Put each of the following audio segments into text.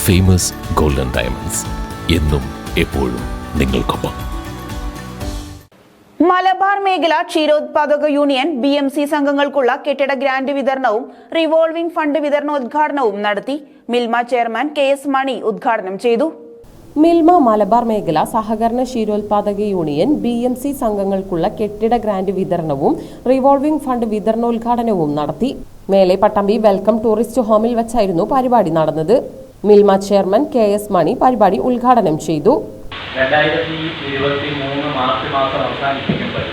Famous golden diamonds എന്നും എപ്പോഴും നിങ്ങൾക്കൊപ്പം. മലബാർ മേഖല ക്ഷീരോത്പാദക യൂണിയൻ BMC സംഘങ്ങൾക്കുള്ള കെട്ടിട ഗ്രാന്റ് വിതരണവും റിവോൾവിംഗ് ഫണ്ട് വിതരണോദ്ഘാടനവും നടത്തി. മിൽമ ചെയർമാൻ KS മണി ഉദ്ഘാടനം ചെയ്തു. മിൽമ മലബാർ മേഖല സഹകരണ ക്ഷീരോത്പാദക യൂണിയൻ BMC സംഘങ്ങൾക്കുള്ള കെട്ടിട ഗ്രാന്റ് വിതരണവും റിവോൾവിംഗ് ഫണ്ട് വിതരണോദ്ഘാടനവും നടത്തി. മേലെ പട്ടമ്പി വെൽക്കം ടൂറിസ്റ്റ് ഹോമിൽ വെച്ചായിരുന്നു പരിപാടി നടന്നത്. മിൽമ ചെയർമാൻ KS മണി പരിപാടി ഉദ്ഘാടനം ചെയ്തു. 2023 മാർച്ച് മാസം അവസാനിപ്പിക്കുമ്പോൾ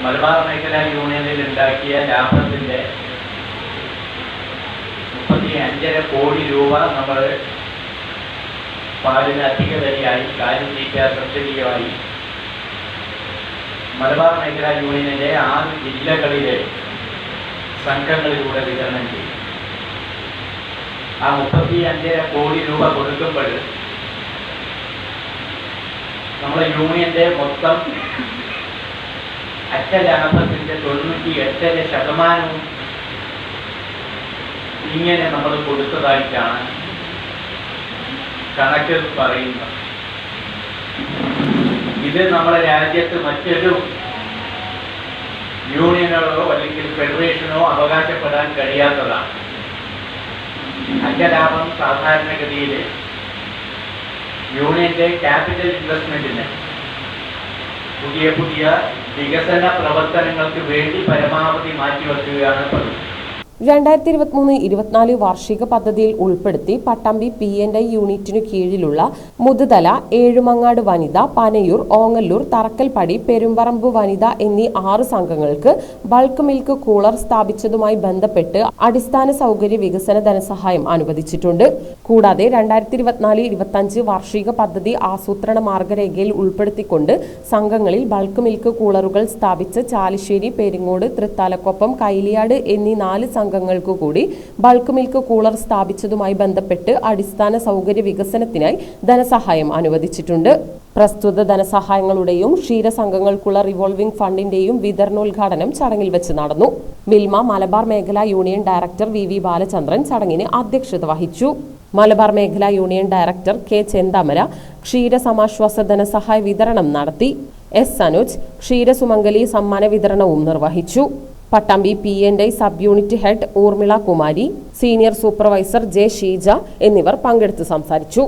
മലബാർ മേഖല യൂണിയനിൽ ഉണ്ടാക്കിയ ലാഭത്തിന്റെ 35.5 കോടി രൂപ നമ്മൾ പാലിന് അധിക വരിയായി കാലിത്തീറ്റ സബ്സിഡിയുമായി മലബാർ മേഖല യൂണിയനിലെ 6 ജില്ലകളിലെ സംഘങ്ങളിലൂടെ വിതരണം ചെയ്യും. ആ 35.5 കോടി രൂപ കൊടുക്കുമ്പോൾ നമ്മുടെ യൂണിയന്റെ മൊത്തം അറ്റ ലാഭത്തിന്റെ 98% ഇങ്ങനെ നമ്മൾ കൊടുത്തതായിട്ടാണ് കണക്കിൽ പറയുന്നത്. ഇത് നമ്മുടെ രാജ്യത്ത് മറ്റൊരു യൂണിയനുകളോ അല്ലെങ്കിൽ ഫെഡറേഷനോ അവകാശപ്പെടാൻ കഴിയാത്തതാണ്. അറ്റലാഭം സാധാരണഗതിയിൽ യൂണിയന്റെ ക്യാപിറ്റൽ ഇൻവെസ്റ്റ്മെന്റിന് പുതിയ വികസന പ്രവർത്തനങ്ങൾക്ക് വേണ്ടി പരമാവധി മാറ്റിവെക്കുകയാണ് പതിവ്. 2023-24 വാർഷിക പദ്ധതിയിൽ ഉൾപ്പെടുത്തി പട്ടമ്പി P&I യൂണിറ്റിനു കീഴിലുള്ള മുതുതല, ഏഴുമങ്ങാട് വനിത, പനയൂർ, ഓങ്ങല്ലൂർ, തറക്കൽപ്പടി, പെരുമ്പറമ്പ് വനിത എന്നീ 6 സംഘങ്ങൾക്ക് ബൾക്ക് മിൽക്ക് കൂളർ സ്ഥാപിച്ചതുമായി ബന്ധപ്പെട്ട് അടിസ്ഥാന സൗകര്യ വികസന ധനസഹായം അനുവദിച്ചിട്ടുണ്ട്. കൂടാതെ 2024-25 വാർഷിക പദ്ധതി ആസൂത്രണ മാർഗരേഖയിൽ ഉൾപ്പെടുത്തിക്കൊണ്ട് സംഘങ്ങളിൽ ബൾക്ക് മിൽക്ക് കൂളറുകൾ സ്ഥാപിച്ച് ചാലിശ്ശേരി, പെരിങ്ങോട്, തൃത്താലക്കൊപ്പം, കൈലിയാട് എന്നീ 4 സംഘങ്ങൾക്ക് കൂടി ബൾക്ക് മിൽക്ക് കൂളർ സ്ഥാപിച്ചതുമായി ബന്ധപ്പെട്ട് അടിസ്ഥാന സൗകര്യ വികസനത്തിനായി ധനസഹായം അനുവദിച്ചിട്ടുണ്ട്. പ്രസ്തുത ധനസഹായങ്ങളുടെയും ക്ഷീരസംഘങ്ങൾക്കുള്ള റിവോൾവിംഗ് ഫണ്ടിന്റെയും വിതരണോദ്ഘാടനം ചടങ്ങിൽ വെച്ച് നടന്നു. മിൽമ മലബാർ മേഖല യൂണിയൻ ഡയറക്ടർ VV ബാലചന്ദ്രൻ ചടങ്ങിന് അധ്യക്ഷത വഹിച്ചു. മലബാർ മേഖല യൂണിയൻ ഡയറക്ടർ K ചെന്താമര ക്ഷീരസമാശ്വാസ ധനസഹായ വിതരണം നടത്തി. S അനുജ് ക്ഷീരസുമംഗലി സമ്മാന വിതരണവും നിർവഹിച്ചു. Pattambi P&I sub unit head Urmila Kumari, senior supervisor J Sheeja എന്നിവർ പങ്കെടുത്ത് സംസാരിച്ചു.